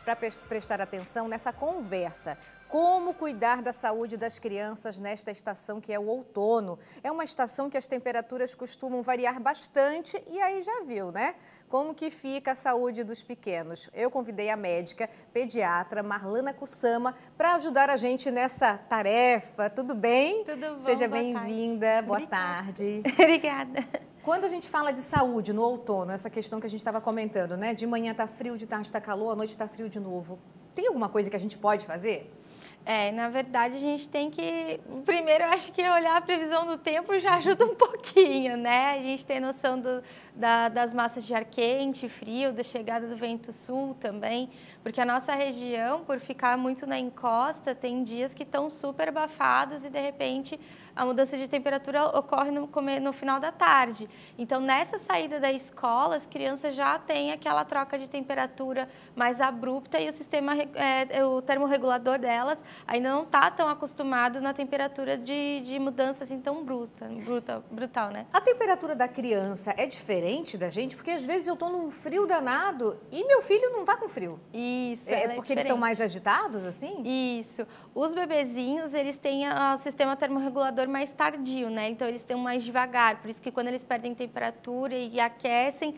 para prestar atenção nessa conversa. Como cuidar da saúde das crianças nesta estação que é o outono? É uma estação que as temperaturas costumam variar bastante e aí já viu, né? Como que fica a saúde dos pequenos? Eu convidei a médica pediatra Marlana Kusama para ajudar a gente nessa tarefa. Tudo bem? Tudo bom, Seja boa bem-vinda. Boa tarde. Obrigada. Quando a gente fala de saúde no outono, essa questão que a gente estava comentando, né? De manhã tá frio, de tarde tá calor, à noite tá frio de novo. Tem alguma coisa que a gente pode fazer? Na verdade, a gente tem que... Primeiro, eu acho que olhar a previsão do tempo já ajuda um pouquinho, né? A gente tem noção das massas de ar quente e frio, da chegada do vento sul também, porque a nossa região, por ficar muito na encosta, tem dias que estão super abafados e, de repente, a mudança de temperatura ocorre no final da tarde. Então, nessa saída da escola, as crianças já têm aquela troca de temperatura mais abrupta e o sistema, o termorregulador delas ainda não está tão acostumado na temperatura de mudança assim tão brutal, né? A temperatura da criança é diferente da gente? Porque às vezes eu estou num frio danado e meu filho não está com frio. Isso, é porque eles são mais agitados, assim? Isso. Os bebezinhos, eles têm o sistema termorregulador mais tardio, né? Então, eles têm mais devagar. Por isso que quando eles perdem temperatura e aquecem,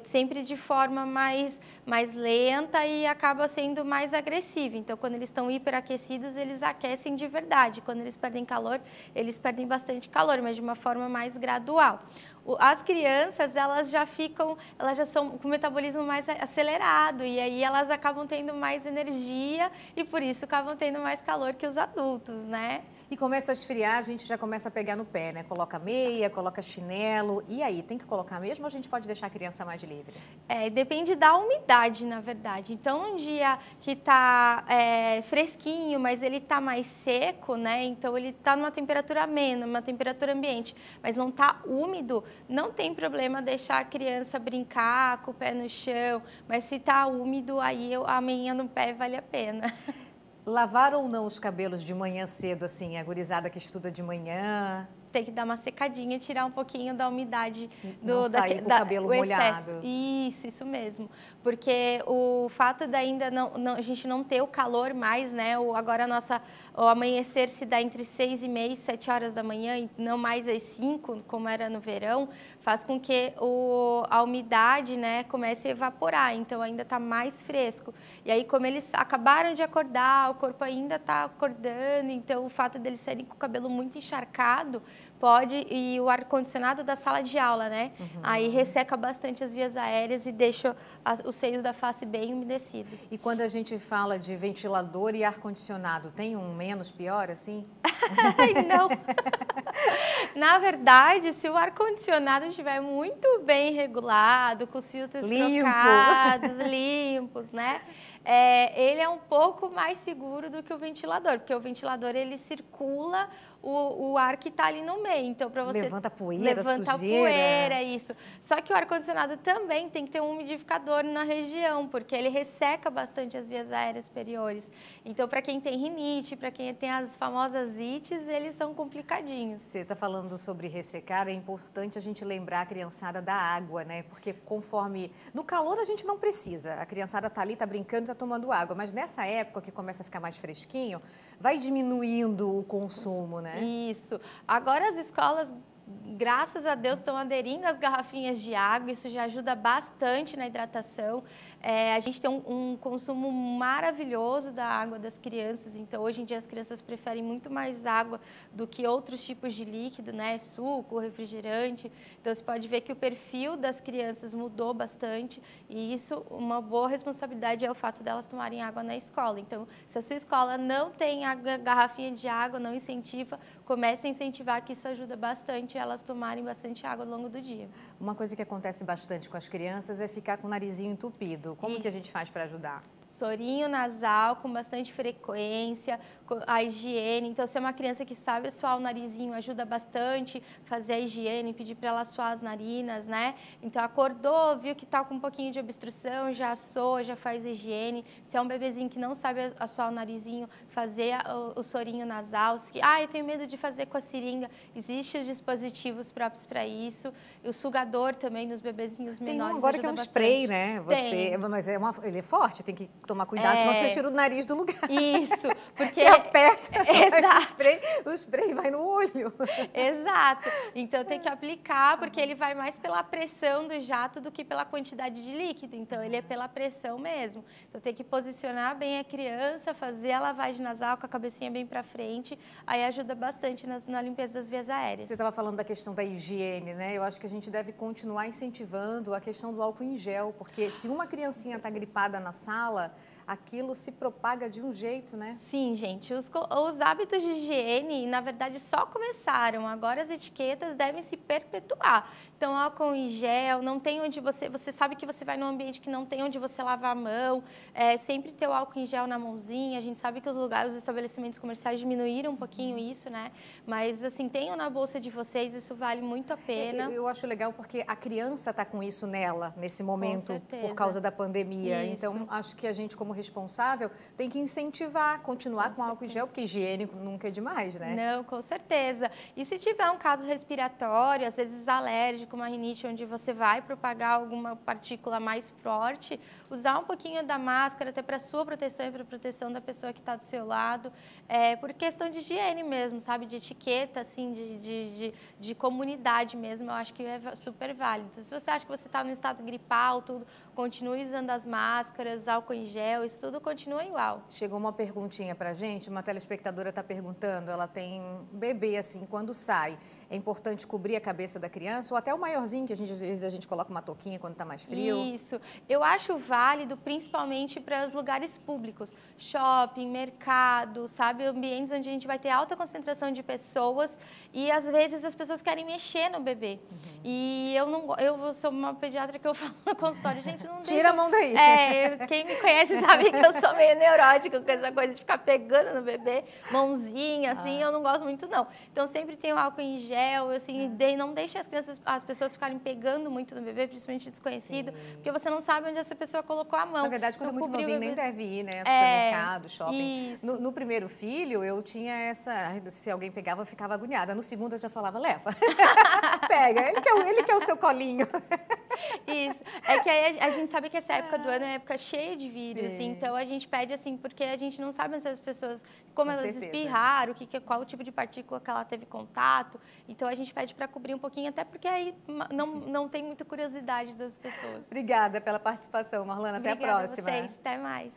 sempre de forma mais lenta e acaba sendo mais agressiva. Então, quando eles estão hiperaquecidos, eles aquecem de verdade. Quando eles perdem calor, eles perdem bastante calor, mas de uma forma mais gradual. As crianças, elas já são com o metabolismo mais acelerado e aí elas acabam tendo mais energia e por isso acabam tendo mais calor que os adultos, né? E começa a esfriar, a gente já começa a pegar no pé, né? Coloca meia, coloca chinelo. E aí, tem que colocar mesmo ou a gente pode deixar a criança mais livre? Depende da umidade, na verdade. Então, um dia que tá fresquinho, mas ele tá mais seco, né? Então, ele tá numa temperatura amena, uma temperatura ambiente, mas não tá úmido, não tem problema deixar a criança brincar com o pé no chão. Mas se tá úmido, aí a meinha no pé vale a pena. Lavar ou não os cabelos de manhã cedo, assim, a gurizada que estuda de manhã? Tem que dar uma secadinha, tirar um pouquinho da umidade não sair com o cabelo molhado. Isso mesmo. Porque o fato de ainda a gente não ter o calor mais, né? Agora o amanhecer se dá entre 6h30 e 7 horas da manhã, e não mais às 5, como era no verão, faz com que a umidade, né, comece a evaporar, então ainda está mais fresco. E aí, como eles acabaram de acordar, o corpo ainda está acordando, então o fato deles serem com o cabelo muito encharcado, e o ar-condicionado da sala de aula, né? Uhum. Aí resseca bastante as vias aéreas e deixa os seios da face bem umedecidos. E quando a gente fala de ventilador e ar-condicionado, tem um menos pior, assim? Não. Na verdade, se o ar-condicionado estiver muito bem regulado, com os filtros trocados, limpos, né? Ele é um pouco mais seguro do que o ventilador, porque o ventilador ele circula o ar que está ali no meio. Então, para você levanta poeira, levanta sujeira. Poeira, isso. Só que o ar-condicionado também tem que ter um umidificador na região, porque ele resseca bastante as vias aéreas superiores. Então, para quem tem rinite, para quem tem as famosas ites, eles são complicadinhos. Você está falando sobre ressecar, é importante a gente lembrar a criançada da água, né? Porque conforme... No calor a gente não precisa, a criançada está ali, está brincando, está tomando água, mas nessa época que começa a ficar mais fresquinho, vai diminuindo o consumo, né? Isso. Agora as escolas, graças a Deus, estão aderindo às garrafinhas de água, isso já ajuda bastante na hidratação. A gente tem um consumo maravilhoso da água das crianças, então hoje em dia as crianças preferem muito mais água do que outros tipos de líquido, né? Suco, refrigerante. Então você pode ver que o perfil das crianças mudou bastante e isso, uma boa responsabilidade é o fato delas tomarem água na escola. Então, se a sua escola não tem a garrafinha de água, não incentiva, comece a incentivar que isso ajuda bastante elas tomarem bastante água ao longo do dia. Uma coisa que acontece bastante com as crianças é ficar com o narizinho entupido. Como que a gente faz para ajudar? Sorinho nasal com bastante frequência, a higiene. Então, se é uma criança que sabe suar o narizinho, ajuda bastante fazer a higiene, pedir para ela suar as narinas, né? Então, acordou, viu que está com um pouquinho de obstrução, já soa, já faz higiene. Se é um bebezinho que não sabe suar o narizinho, fazer o sorinho nasal. Eu tenho medo de fazer com a seringa. Existem os dispositivos próprios para isso. E o sugador também nos bebezinhos menores. Tem um agora que é um spray, né? Mas ele é forte, tem que tomar cuidado, senão você tira o nariz do lugar. Isso, porque... Você aperta, Exato. o spray vai no olho. Exato. Então tem que aplicar, porque ele vai mais pela pressão do jato do que pela quantidade de líquido. Então ele é pela pressão mesmo. Então tem que posicionar bem a criança, fazer a lavagem nasal com a cabecinha bem para frente, aí ajuda bastante na limpeza das vias aéreas. Você estava falando da questão da higiene, né? Eu acho que a gente deve continuar incentivando a questão do álcool em gel, porque se uma criancinha está gripada na sala, aquilo se propaga de um jeito, né? Sim, gente. Os hábitos de higiene, na verdade, só começaram. Agora as etiquetas devem se perpetuar. Então, álcool em gel, não tem onde você sabe que você vai num ambiente que não tem onde você lavar a mão, sempre ter o álcool em gel na mãozinha. A gente sabe que os estabelecimentos comerciais diminuíram um pouquinho isso, né? Mas, assim, tenham na bolsa de vocês, isso vale muito a pena. Eu acho legal porque a criança está com isso nela, nesse momento, por causa da pandemia. Isso. Então, acho que a gente, como responsável, tem que incentivar, continuar com álcool em gel, porque higiene nunca é demais, né? Não, com certeza. E se tiver um caso respiratório, às vezes alérgico, uma rinite, onde você vai propagar alguma partícula mais forte, usar um pouquinho da máscara até para sua proteção e para a proteção da pessoa que está do seu lado, por questão de higiene mesmo, sabe? De etiqueta, assim, de comunidade mesmo, eu acho que é super válido. Então, se você acha que você está no estado gripal, tudo, continue usando as máscaras, álcool em gel, isso tudo continua igual. Chegou uma perguntinha pra gente, uma telespectadora está perguntando, ela tem um bebê assim, quando sai, é importante cobrir a cabeça da criança ou até o maiorzinho, que às vezes a gente coloca uma touquinha quando está mais frio? Isso, eu acho válido principalmente para os lugares públicos, shopping, mercado, sabe, ambientes onde a gente vai ter alta concentração de pessoas e às vezes as pessoas querem mexer no bebê. E eu sou uma pediatra que eu falo no consultório, gente, não deixa... Tira a mão daí. Quem me conhece sabe que eu sou meio neurótica com essa coisa de ficar pegando no bebê, mãozinha, assim, eu não gosto muito não. Então sempre tem o álcool em gel, assim, não deixe as pessoas ficarem pegando muito no bebê, principalmente desconhecido, porque você não sabe onde essa pessoa colocou a mão. Na verdade, quando então, é muito novinho, nem deve ir, né? Supermercado, shopping. Isso. No primeiro filho, eu tinha se alguém pegava, eu ficava agoniada. No segundo, eu já falava, leva. Pega, ele quer o seu colinho. Isso. É que aí a gente sabe que essa época do ano é uma época cheia de vírus, assim, então a gente pede assim, porque a gente não sabe se as pessoas, como elas espirraram, qual o tipo de partícula que ela teve contato, então a gente pede para cobrir um pouquinho, até porque aí não tem muita curiosidade das pessoas. Obrigada pela participação, Marlana. Até a próxima. Obrigada a vocês. Até mais.